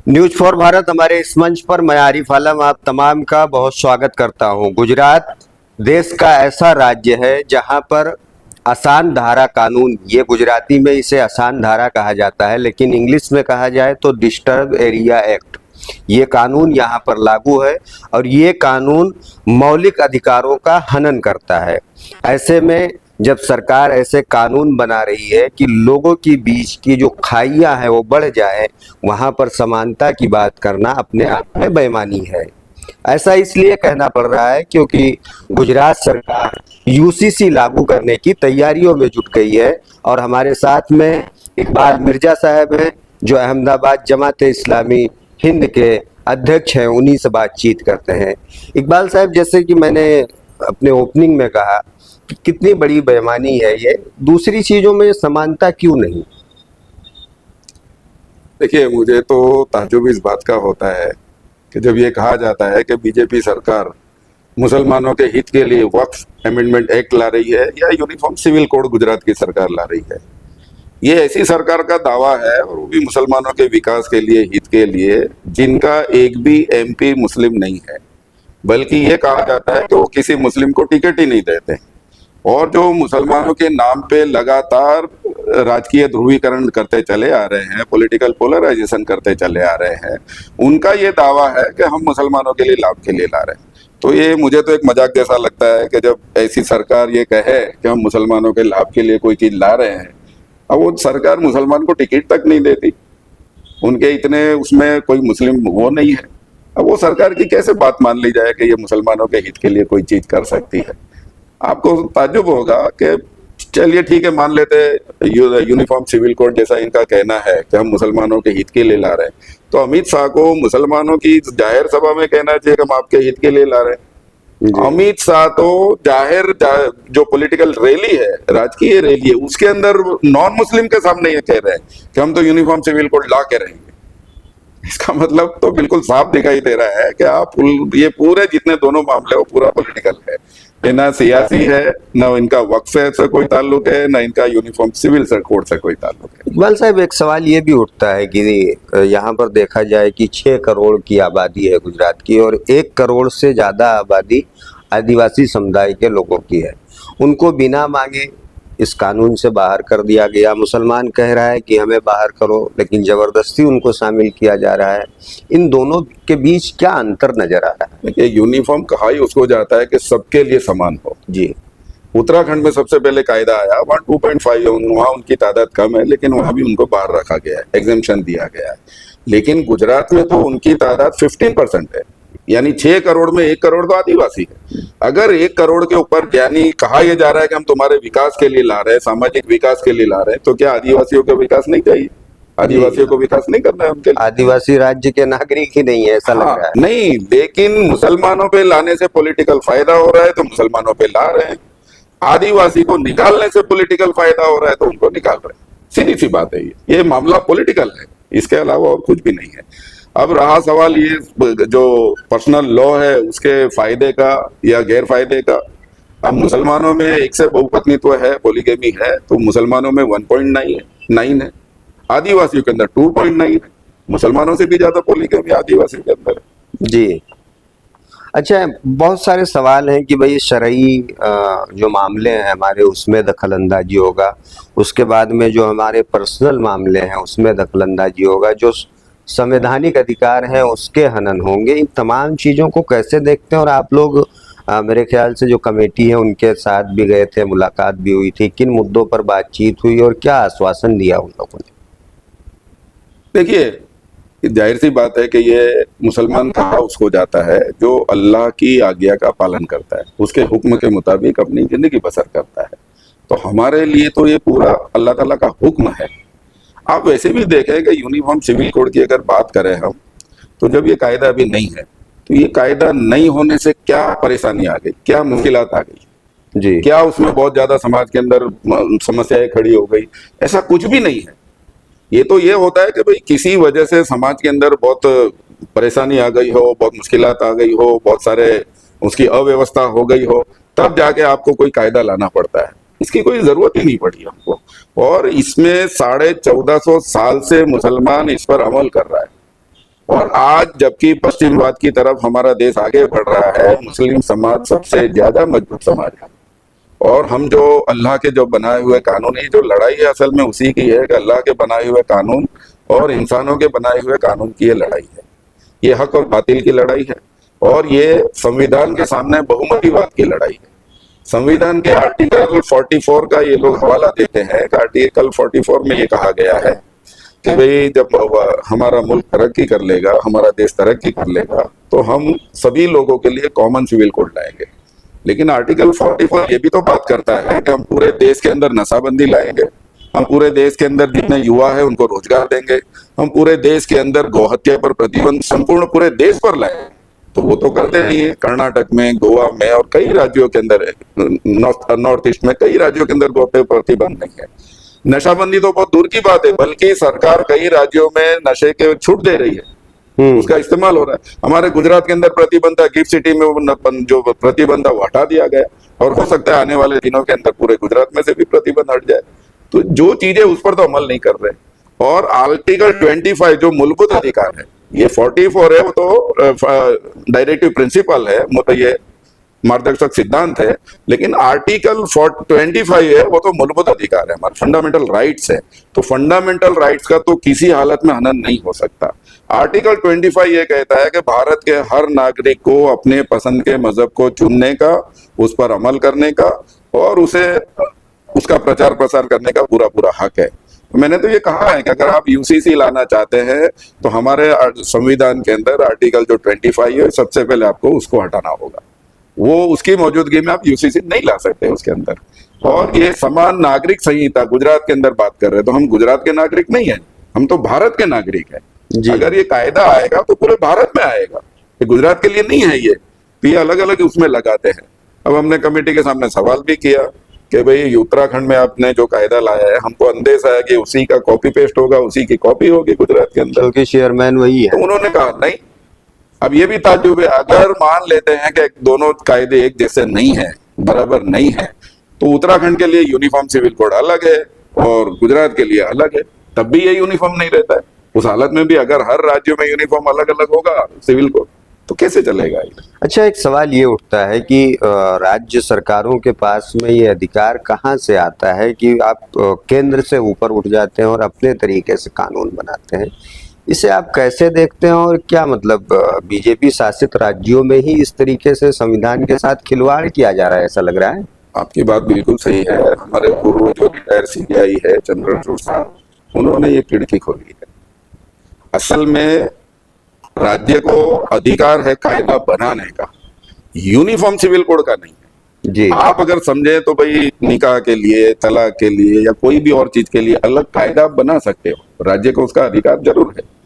News for Bharat हमारे इस मंच पर मैं आरिफ आलम आप तमाम का बहुत स्वागत करता हूं। गुजरात देश का ऐसा राज्य है जहां पर आसान धारा कानून, ये गुजराती में इसे आसान धारा कहा जाता है, लेकिन इंग्लिश में कहा जाए तो डिस्टर्ब एरिया एक्ट, ये कानून यहाँ पर लागू है और ये कानून मौलिक अधिकारों का हनन करता है। ऐसे में जब सरकार ऐसे कानून बना रही है कि लोगों के बीच की जो खाइयां हैं वो बढ़ जाए, वहां पर समानता की बात करना अपने आप में बेईमानी है। ऐसा इसलिए कहना पड़ रहा है क्योंकि गुजरात सरकार यूसीसी लागू करने की तैयारियों में जुट गई है और हमारे साथ में इकबाल मिर्जा साहब हैं जो अहमदाबाद जमात-ए इस्लामी हिंद के अध्यक्ष हैं, उन्हीं से बातचीत करते हैं। इकबाल साहब, जैसे कि मैंने अपने ओपनिंग में कहा कि कितनी बड़ी बेईमानी है ये, दूसरी चीजों में समानता क्यों नहीं? देखिए, मुझे तो ताज्जुब इस बात का होता है कि जब ये कहा जाता है कि बीजेपी सरकार मुसलमानों के हित के लिए वक्फ अमेंडमेंट एक्ट ला रही है या यूनिफॉर्म सिविल कोड गुजरात की सरकार ला रही है। ये ऐसी सरकार का दावा है, और वो भी मुसलमानों के विकास के लिए, हित के लिए, जिनका एक भी एमपी मुस्लिम नहीं है। बल्कि ये कहा जाता है कि वो किसी मुस्लिम को टिकट ही नहीं देते, और जो मुसलमानों के नाम पे लगातार राजकीय ध्रुवीकरण करते चले आ रहे हैं, पॉलिटिकल पोलराइजेशन करते चले आ रहे हैं, उनका ये दावा है कि हम मुसलमानों के लिए लाभ के लिए ला रहे हैं। तो ये मुझे तो एक मजाक जैसा लगता है कि जब ऐसी सरकार ये कहे कि हम मुसलमानों के लाभ के लिए कोई चीज ला रहे हैं, अब वो सरकार मुसलमान को टिकट तक नहीं देती, उनके इतने उसमें कोई मुस्लिम वो नहीं है। अब वो सरकार की कैसे बात मान ली जाए कि ये मुसलमानों के हित के लिए कोई चीज कर सकती है? आपको ताज्जुब होगा कि चलिए ठीक है, मान लेते यूनिफॉर्म सिविल कोड जैसा इनका कहना है कि हम मुसलमानों के हित के लिए ला रहे हैं, तो अमित शाह को मुसलमानों की जाहिर सभा में कहना चाहिए कि हम आपके हित के लिए ला रहे हैं। अमित शाह तो जो पॉलिटिकल रैली है, राजकीय रैली है, उसके अंदर नॉन मुस्लिम के सामने ये कह रहे हैं कि हम तो यूनिफॉर्म सिविल कोड ला के रहेंगे। इसका मतलब तो बिल्कुल साफ दिखाई दे रहा है कि आप ये पूरे जितने दोनों मामले वो पूरा पॉलिटिकल है, ये ना सियासी है, ना इनका वक्फ से कोई ताल्लुक है, ना इनका यूनिफॉर्म सिविल कोड से कोई ताल्लुक है। इकबाल साहब, एक सवाल ये भी उठता है कि यहाँ पर देखा जाए कि 6 करोड़ की आबादी है गुजरात की और 1 करोड़ से ज़्यादा आबादी आदिवासी समुदाय के लोगों की है। उनको बिना मांगे इस कानून से बाहर कर दिया गया। मुसलमान कह रहा है कि हमें बाहर करो, लेकिन ज़बरदस्ती उनको शामिल किया जा रहा है। इन दोनों के बीच क्या अंतर नजर आ रहा है? देखिए, यूनिफॉर्म कहा ही उसको जाता है कि सबके लिए समान हो। जी, उत्तराखंड में सबसे पहले कायदा आया, वहाँ 2.5 वहाँ उनकी तादाद कम है, लेकिन वहाँ भी उनको बाहर रखा गया है, एग्जेम्पशन दिया गया है। लेकिन गुजरात में तो उनकी तादाद 15% है, यानी 6 करोड़ में 1 करोड़ तो आदिवासी है। अगर 1 करोड़ के ऊपर यानी कहा यह जा रहा है कि हम तुम्हारे विकास के लिए ला रहे हैं, सामाजिक विकास के लिए ला रहे हैं, तो क्या आदिवासियों का विकास नहीं चाहिए? आदिवासियों को विकास नहीं करना है उनके लिए? आदिवासी राज्य के नागरिक ही नहीं है, ऐसा लग रहा है। नहीं, लेकिन मुसलमानों पे लाने से पॉलिटिकल फायदा हो रहा है तो मुसलमानों पे ला रहे हैं, आदिवासी को निकालने से पॉलिटिकल फायदा हो रहा है तो उनको निकाल रहे हैं। सीधी सी बात है, ये मामला पॉलिटिकल है, इसके अलावा और कुछ भी नहीं है। अब रहा सवाल ये जो पर्सनल लॉ है उसके फायदे का या गैर फायदे का। अब मुसलमानों में एक से बहुपत्नीत्व है, पॉलीगेमी है, तो मुसलमानों में 1.9 है, आदिवासियों के अंदर 2.9 है। मुसलमानों से भी ज्यादा पॉलीगेमी आदिवासियों के अंदर है। जी, अच्छा, बहुत सारे सवाल हैं कि भाई शरई जो मामले हैं हमारे, उसमें दखल अंदाजी होगा, उसके बाद में जो हमारे पर्सनल मामले हैं उसमें दखल अंदाजी होगा, जो संवैधानिक अधिकार हैं उसके हनन होंगे। इन तमाम चीज़ों को कैसे देखते हैं? और आप लोग मेरे ख्याल से जो कमेटी है उनके साथ भी गए थे, मुलाकात भी हुई थी, किन मुद्दों पर बातचीत हुई और क्या आश्वासन दिया उन लोगों ने? देखिए, जाहिर सी बात है कि ये मुसलमान कहा उसको जाता है जो अल्लाह की आज्ञा का पालन करता है, उसके हुक्म के मुताबिक अपनी जिंदगी बसर करता है। तो हमारे लिए तो ये पूरा अल्लाह ताला का हुक्म है। आप वैसे भी देखें कि यूनिफॉर्म सिविल कोड की अगर बात करें हम, तो जब ये कायदा अभी नहीं है, तो ये कायदा नहीं होने से क्या परेशानी आ गई, क्या मुश्किलात आ गई जी, क्या उसमें बहुत ज्यादा समाज के अंदर समस्याएं खड़ी हो गई? ऐसा कुछ भी नहीं है। ये तो ये होता है कि भाई किसी वजह से समाज के अंदर बहुत परेशानी आ गई हो, बहुत मुश्किलात आ गई हो, बहुत सारे उसकी अव्यवस्था हो गई हो, तब जाके आपको कोई कायदा लाना पड़ता है। इसकी कोई जरूरत ही नहीं पड़ी हमको, और इसमें 1450 साल से मुसलमान इस पर अमल कर रहा है। और आज जबकि पश्चिमवाद की तरफ हमारा देश आगे बढ़ रहा है, मुस्लिम समाज सबसे ज्यादा मजबूत समाज है। और हम जो अल्लाह के जो बनाए हुए कानून, ये जो लड़ाई है असल में उसी की है कि अल्लाह के बनाए हुए कानून और इंसानों के बनाए हुए कानून की ये लड़ाई है। ये हक और बातिल की लड़ाई है और ये संविधान के सामने बहुमतीवाद की लड़ाई है। संविधान के आर्टिकल 44 का ये लोग हवाला देते हैं कि आर्टिकल 44 में ये कहा गया है कि भाई जब हमारा मुल्क तरक्की कर लेगा, हमारा देश तरक्की कर लेगा, तो हम सभी लोगों के लिए कॉमन सिविल कोड लाएंगे। लेकिन आर्टिकल 44 ये भी तो बात करता है कि हम पूरे देश के अंदर नशाबंदी लाएंगे, हम पूरे देश के अंदर जितने युवा है उनको रोजगार देंगे, हम पूरे देश के अंदर गौहत्या पर प्रतिबंध संपूर्ण पूरे देश पर लाएंगे। तो वो तो करते नहीं है। कर्नाटक में, गोवा में और कई राज्यों के अंदर, नॉर्थ ईस्ट में कई राज्यों के अंदर गौहत्या पर प्रतिबंध नहीं है। नशाबंदी तो बहुत दूर की बात है, बल्कि सरकार कई राज्यों में नशे के छूट दे रही है, उसका इस्तेमाल हो रहा है। हमारे गुजरात के अंदर प्रतिबंध, गिफ्ट सिटी में जो प्रतिबंध वो हटा दिया गया और हो सकता है आने वाले दिनों के अंदर पूरे गुजरात में से भी प्रतिबंध हट जाए। तो जो चीजें उस पर तो अमल नहीं कर रहे। और आर्टिकल 25 जो मूलभूत अधिकार है, ये 44 है वो तो डायरेक्टिव प्रिंसिपल है, मतलब ये मार्गदर्शक सिद्धांत है। लेकिन आर्टिकल 25 है वो तो मूलभूत अधिकार है, हमारे फंडामेंटल राइट्स है। तो फंडामेंटल राइट्स का तो किसी हालत में हनन नहीं हो सकता। आर्टिकल 25 ये कहता है कि भारत के हर नागरिक को अपने पसंद के मजहब को चुनने का, उस पर अमल करने का और उसका प्रचार प्रसार करने का पूरा पूरा हक है। मैंने तो ये कहा है कि अगर आप यूसीसी लाना चाहते हैं तो हमारे संविधान के अंदर आर्टिकल जो 25 है, सबसे पहले आपको उसको हटाना होगा। वो उसकी मौजूदगी में आप यूसीसी नहीं ला सकते उसके अंदर। और ये समान नागरिक संहिता गुजरात के अंदर बात कर रहे हैं, तो हम गुजरात के नागरिक नहीं है, हम तो भारत के नागरिक हैं। अगर ये कायदा आएगा तो पूरे भारत में आएगा, ये गुजरात के लिए नहीं है। ये अलग अलग उसमें लगाते हैं। अब हमने कमेटी के सामने सवाल भी किया कि भाई उत्तराखंड में आपने जो कायदा लाया है, हमको अंदेशा है कि उसी का कॉपी पेस्ट होगा, उसी की कॉपी होगी गुजरात के अंदर, क्योंकि चेयरमैन वही है। तो उन्होंने कहा नहीं। अब ये भी ताज्जुब है, अगर मान लेते हैं कि दोनों कायदे एक जैसे नहीं है, बराबर नहीं है, तो उत्तराखंड के लिए यूनिफॉर्म सिविल कोड अलग है और गुजरात के लिए अलग है, तब भी ये यूनिफॉर्म नहीं रहता है। उस हालत में भी अगर हर राज्यों में यूनिफॉर्म अलग अलग होगा सिविल कोड, तो कैसे चलेगा ये? अच्छा, एक सवाल ये उठता है कि राज्य सरकारों के पास में ये अधिकार कहाँ से आता है कि आप केंद्र से ऊपर उठ जाते हैं और अपने तरीके से कानून बनाते हैं। इसे आप कैसे देखते हैं और क्या मतलब बीजेपी शासित राज्यों में ही इस तरीके से संविधान के साथ खिलवाड़ किया जा रहा है, ऐसा लग रहा है? आपकी बात बिल्कुल सही है। हमारे पूर्व जो रिटायर सीबीआई है चंद्रचूड़ साहब, उन्होंने ये खिड़की खोली है। असल में राज्य को अधिकार है कायदा बनाने का, यूनिफॉर्म सिविल कोड का नहीं है जी। आप अगर समझे तो भाई निकाह के लिए, तलाक के लिए या कोई भी और चीज के लिए अलग कायदा बना सकते हो, राज्य को उसका अधिकार जरूर है।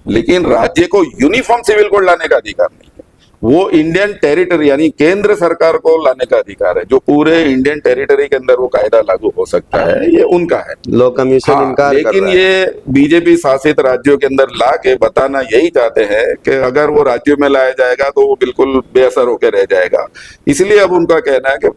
लेकिन राज्य को यूनिफॉर्म सिविल कोड लाने का अधिकार नहीं है। वो इंडियन टेरिटरी यानी केंद्र सरकार को लाने का अधिकार है। जो पूरे इंडियन टेरिटरी के अंदर वो कायदा लागू हो सकता है, ये उनका है। लॉ कमीशन इनकार कर लेकिन रहा है। ये बीजेपी शासित राज्यों के अंदर ला के बताना यही चाहते हैं कि अगर वो राज्यों में लाया जाएगा तो वो बिल्कुल बेअसर होकर रह जाएगा। इसलिए अब उनका कहना है कि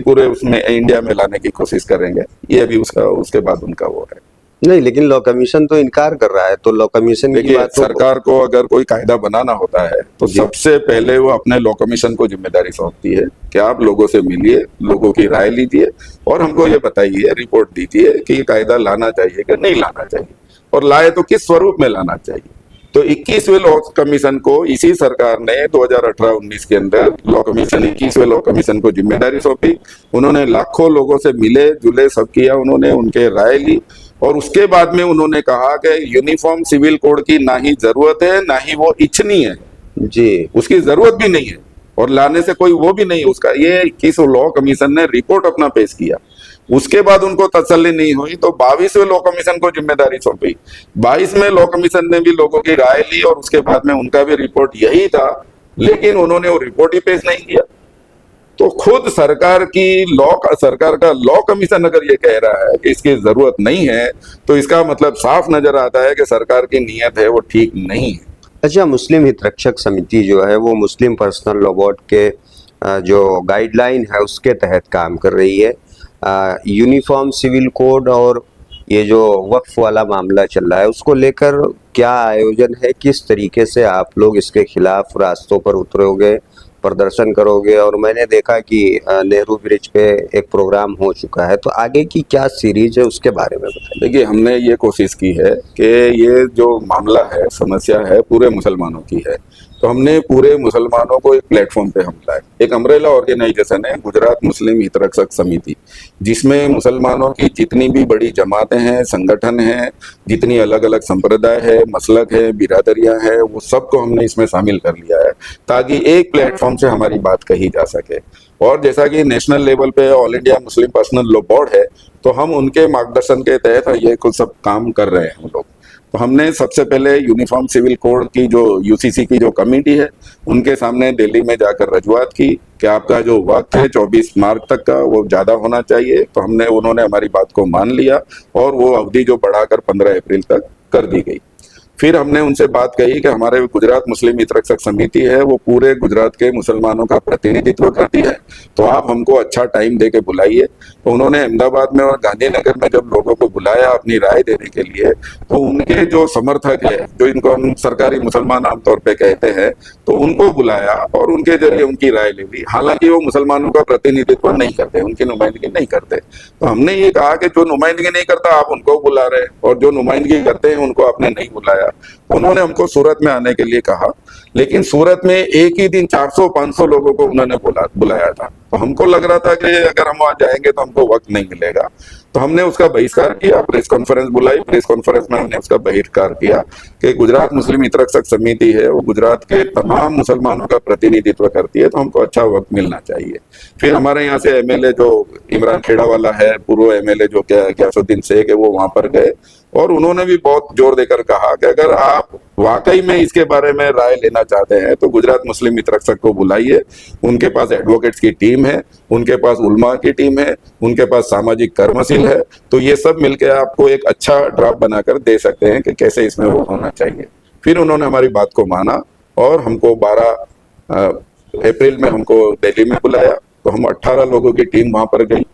पूरे उसमें इंडिया में लाने की कोशिश करेंगे। ये भी उसके बाद उनका वो है। नहीं, लेकिन लॉ कमीशन तो इनकार कर रहा है, तो लॉ कमीशन की देखिए, बात सरकार को अगर कोई कायदा बनाना होता है तो सबसे पहले वो अपने लॉ कमीशन को जिम्मेदारी सौंपती है कि आप लोगों से मिलिए, लोगों की राय लीजिए और हमको ये बताइए, रिपोर्ट दीजिए कि ये कायदा लाना चाहिए कि नहीं लाना चाहिए, और लाए तो किस स्वरूप में लाना चाहिए। तो 21वें लॉ कमीशन को इसी सरकार ने 2018-19 के अंदर लॉ कमीशन 21वें लॉ कमीशन को जिम्मेदारी सौंपी। उन्होंने लाखों लोगों से मिले जुले, सब किया, उन्होंने उनके राय ली और उसके बाद में उन्होंने कहा कि यूनिफॉर्म सिविल कोड की ना ही जरूरत है ना ही वो इच्छनीय है जी, उसकी जरूरत भी नहीं है और लाने से कोई वो भी नहीं उसका। ये 21 लॉ कमीशन ने रिपोर्ट अपना पेश किया। उसके बाद उनको तसल्ली नहीं हुई तो 22वें लॉ कमीशन को जिम्मेदारी सौंपी। 22वें लॉ कमीशन ने भी लोगों की राय ली और उसके बाद में उनका भी रिपोर्ट यही था, लेकिन उन्होंने वो रिपोर्ट ही पेश नहीं किया। तो खुद सरकार का लॉ कमीशन अगर ये कह रहा है कि इसकी जरूरत नहीं है, तो इसका मतलब साफ नजर आता है कि सरकार की नीयत है वो ठीक नहीं है। अच्छा, मुस्लिम हितरक्षक समिति जो है वो मुस्लिम पर्सनल लॉ बोर्ड के जो गाइडलाइन है उसके तहत काम कर रही है। यूनिफॉर्म सिविल कोड और ये जो वक्फ वाला मामला चल रहा है उसको लेकर क्या आयोजन है, किस तरीके से आप लोग इसके खिलाफ रास्तों पर उतरोगे, प्रदर्शन करोगे? और मैंने देखा कि नेहरू ब्रिज पे एक प्रोग्राम हो चुका है, तो आगे की क्या सीरीज है उसके बारे में बताइए। देखिए, हमने ये कोशिश की है कि ये जो मामला है, समस्या है, पूरे मुसलमानों की है। तो हमने पूरे मुसलमानों को एक प्लेटफॉर्म पे हम लाए। एक अम्ब्रेला ऑर्गेनाइजेशन है गुजरात मुस्लिम हितरक्षक समिति, जिसमें मुसलमानों की जितनी भी बड़ी जमातें हैं, संगठन हैं, जितनी अलग अलग संप्रदाय है, मसलक है, बिरादरियां हैं, वो सबको हमने इसमें शामिल कर लिया है ताकि एक प्लेटफॉर्म से हमारी बात कही जा सके। और जैसा कि नेशनल लेवल पे all India Muslim personal law board है, तो हम उनके मार्गदर्शन के तहत ये कुछ सब काम कर रहे हैं हम लोग। तो हमने सबसे पहले यूनिफॉर्म सिविल कोड की जो यूसीसी की जो कमेटी है, उनके सामने दिल्ली में जाकर रजूआत की कि आपका जो वक्त है 24 मार्च तक का, वो ज़्यादा होना चाहिए। तो उन्होंने हमारी बात को मान लिया और वो अवधि जो बढ़ाकर 15 अप्रैल तक कर दी गई। फिर हमने उनसे बात कही कि हमारे गुजरात मुस्लिम हितरक्षक समिति है, वो पूरे गुजरात के मुसलमानों का प्रतिनिधित्व करती है, तो आप हमको अच्छा टाइम दे के बुलाइए। तो उन्होंने अहमदाबाद में और गांधीनगर में जब लोगों को बुलाया अपनी राय देने के लिए, तो उनके जो समर्थक है, जो इनको हम सरकारी मुसलमान आमतौर पे कहते हैं, तो उनको बुलाया और उनके जरिए उनकी राय ले ली। हालांकि वो मुसलमानों का प्रतिनिधित्व नहीं करते, उनकी नुमाइंदगी नहीं करते। तो हमने ये कहा कि जो नुमाइंदगी नहीं करता आप उनको बुला रहे हैं, और जो नुमाइंदगी करते हैं उनको आपने नहीं बुलाया। उन्होंने हमको सूरत में आने के लिए कहा, लेकिन सूरत में एक ही दिन 400-500 लोगों को उन्होंने बुलाया था। तो हमको लग रहा था कि अगर हम वहां जाएंगे तो हमको वक्त नहीं मिलेगा। तो हमने उसका बहिष्कार किया, प्रेस कॉन्फ्रेंस बुलाई, प्रेस कॉन्फ्रेंस में हमने उसका बहिष्कार किया कि गुजरात मुस्लिम हितरक्षक समिति है, वो गुजरात के तमाम मुसलमानों का प्रतिनिधित्व करती है, तो हमको अच्छा वक्त मिलना चाहिए। फिर हमारे यहाँ से एमएलए जो इमरान खेड़ा वाला है, पूर्व एमएलए जो ग्यासुद्दीन शेख है, वो वहां पर गए और उन्होंने भी बहुत जोर देकर कहा कि अगर आप वाकई में इसके बारे में राय लेना चाहते हैं तो गुजरात मुस्लिम हितरक्षक को बुलाइए। उनके पास एडवोकेट्स की टीम है, उनके पास उलमा की टीम है, उनके पास सामाजिक कर्मशील है, तो ये सब मिलकर आपको एक अच्छा ड्राफ्ट बनाकर दे सकते हैं कि कैसे इसमें वो होना चाहिए। फिर उन्होंने हमारी बात को माना और हमको 12 अप्रैल में हमको दिल्ली में बुलाया। तो हम 18 लोगों की टीम वहां पर गई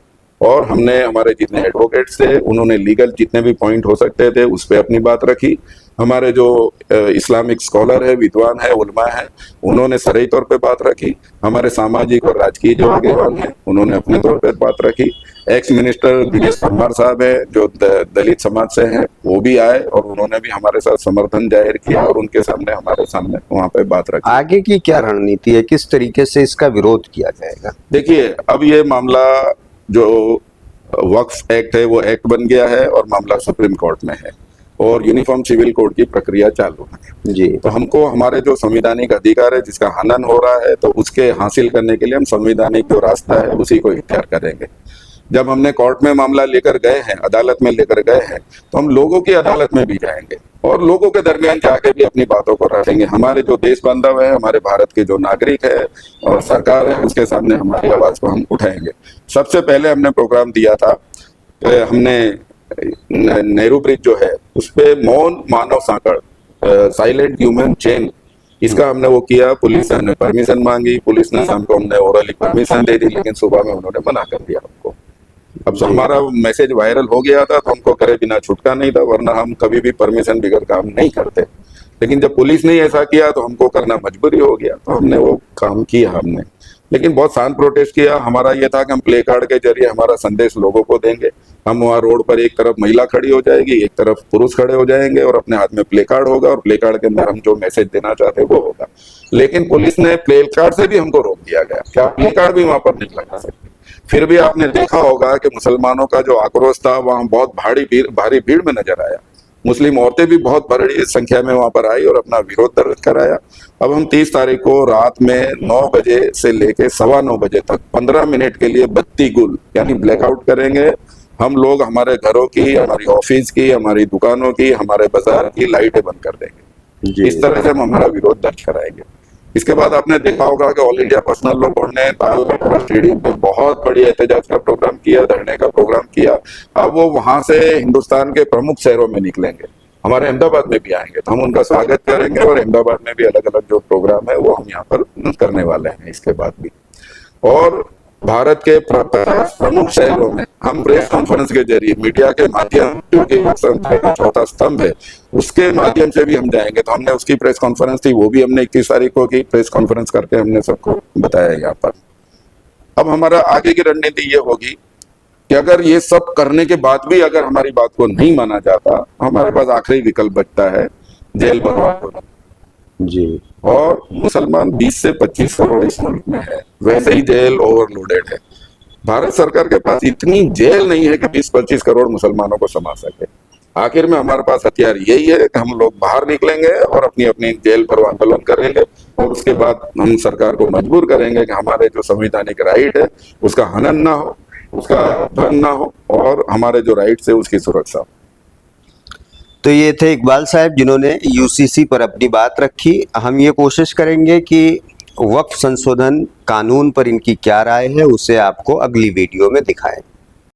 और हमने हमारे जितने एडवोकेट्स थे, उन्होंने लीगल जितने भी पॉइंट हो सकते थे उस पर अपनी बात रखी। हमारे जो इस्लामिक स्कॉलर है, विद्वान है, उलमा है, उन्होंने सरई तौर पे बात रखी। हमारे सामाजिक और राजकीय जो आगेवान है, उन्होंने अपने तौर पे बात रखी। एक्स मिनिस्टर दिनेश परमार साहब है जो दलित समाज से हैं, वो भी आए और उन्होंने भी हमारे साथ समर्थन जाहिर किया और उनके सामने हमारे सामने वहाँ पे बात रखी। आगे की क्या रणनीति है, किस तरीके से इसका विरोध किया जाएगा? देखिए, अब ये मामला जो वक्फ एक्ट है वो एक्ट बन गया है और मामला सुप्रीम कोर्ट में है और यूनिफॉर्म सिविल कोड की प्रक्रिया चालू है जी। तो हमको हमारे जो संवैधानिक अधिकार है जिसका हनन हो रहा है, तो उसके हासिल करने के लिए हम संवैधानिक जो रास्ता है उसी को इख्तियार करेंगे। जब हमने कोर्ट में मामला लेकर गए हैं, अदालत में लेकर गए हैं, तो हम लोगों की अदालत में भी जाएंगे और लोगों के दरमियान जाके भी अपनी बातों को रखेंगे। हमारे जो देश बांधव है, हमारे भारत के जो नागरिक है और सरकार है, उसके सामने हमारी आवाज को हम उठाएंगे। सबसे पहले हमने प्रोग्राम दिया था, हमने नेहरू ब्रिज जो है उस पे मौन मानव सांकड़, साइलेंट ह्यूमन चेन, इसका हमने वो किया। पुलिस ने परमिशन मांगी, पुलिस ने शाम को हमने ओरली परमिशन दे दी, लेकिन सुबह में उन्होंने मना कर दिया हमको। अब हमारा मैसेज वायरल हो गया था तो हमको करे बिना छुटका नहीं था, वरना हम कभी भी परमिशन बगैर काम नहीं करते। लेकिन जब पुलिस ने ऐसा किया तो हमको करना मजबूरी हो गया, तो हमने वो काम किया हमने। लेकिन बहुत शांत प्रोटेस्ट किया। हमारा ये था कि हम प्ले कार्ड के जरिए हमारा संदेश लोगों को देंगे। हम वहाँ रोड पर एक तरफ महिला खड़ी हो जाएगी, एक तरफ पुरुष खड़े हो जाएंगे और अपने हाथ में प्ले कार्ड होगा और प्ले कार्ड के अंदर हम जो मैसेज देना चाहते हैं वो होगा। लेकिन पुलिस ने प्ले कार्ड से भी हमको रोक दिया गया कि आप प्ले कार्ड भी वहां पर नहीं लगा सकते। फिर भी आपने देखा होगा कि मुसलमानों का जो आक्रोश था वहां बहुत भारी भीड़ में नजर आया। मुस्लिम औरतें भी बहुत बड़ी संख्या में वहां पर आई और अपना विरोध दर्ज कराया। अब हम 30 तारीख को रात में 9 बजे से लेके 9:15 बजे तक 15 मिनट के लिए बत्ती गुल यानी ब्लैकआउट करेंगे। हम लोग हमारे घरों की, हमारी ऑफिस की, हमारी दुकानों की, हमारे बाजार की लाइटें बंद कर देंगे। इस तरह से हम हमारा विरोध दर्ज कराएंगे। इसके बाद आपने देखा होगा कि all India personal law board ने तालकटोरा स्टेडियम पे बहुत बड़ी एहतजाज का प्रोग्राम किया, धरने का प्रोग्राम किया। अब वो वहां से हिंदुस्तान के प्रमुख शहरों में निकलेंगे, हमारे अहमदाबाद में भी आएंगे, तो हम उनका स्वागत करेंगे और अहमदाबाद में भी अलग अलग जो प्रोग्राम है वो हम यहाँ पर करने वाले हैं इसके बाद भी। और भारत के 50 प्रमुख शहरों में हम प्रेस कॉन्फ्रेंस के जरिए मीडिया के माध्यम, क्योंकि लोकतंत्र का चौथा स्तंभ है, उसके माध्यम से भी हम जाएंगे। तो हमने उसकी प्रेस कॉन्फ्रेंस थी, वो भी हमने 21 तारीख को की, प्रेस कॉन्फ्रेंस करके हमने सबको बताया यहाँ पर। अब हमारा आगे की रणनीति ये होगी कि अगर ये सब करने के बाद भी अगर हमारी बात को नहीं माना जाता, हमारे पास आखिरी विकल्प बचता है जेल भरवा। जी। और मुसलमान 20 से 25 करोड़ इस मुल्क में है, वैसे ही जेल ओवरलोडेड है। भारत सरकार के पास इतनी जेल नहीं है कि 20-25 करोड़ मुसलमानों को समा सके। आखिर में हमारे पास हथियार यही है कि हम लोग बाहर निकलेंगे और अपनी अपनी जेल भरो आंदोलन करेंगे, और उसके बाद हम सरकार को मजबूर करेंगे कि हमारे जो संवैधानिक राइट है उसका हनन ना हो, उसका भंग ना हो, और हमारे जो राइट्स है उसकी सुरक्षा हो। तो ये थे इकबाल साहब जिन्होंने यूसीसी पर अपनी बात रखी। हम ये कोशिश करेंगे कि वक्फ संशोधन कानून पर इनकी क्या राय है उसे आपको अगली वीडियो में दिखाएं।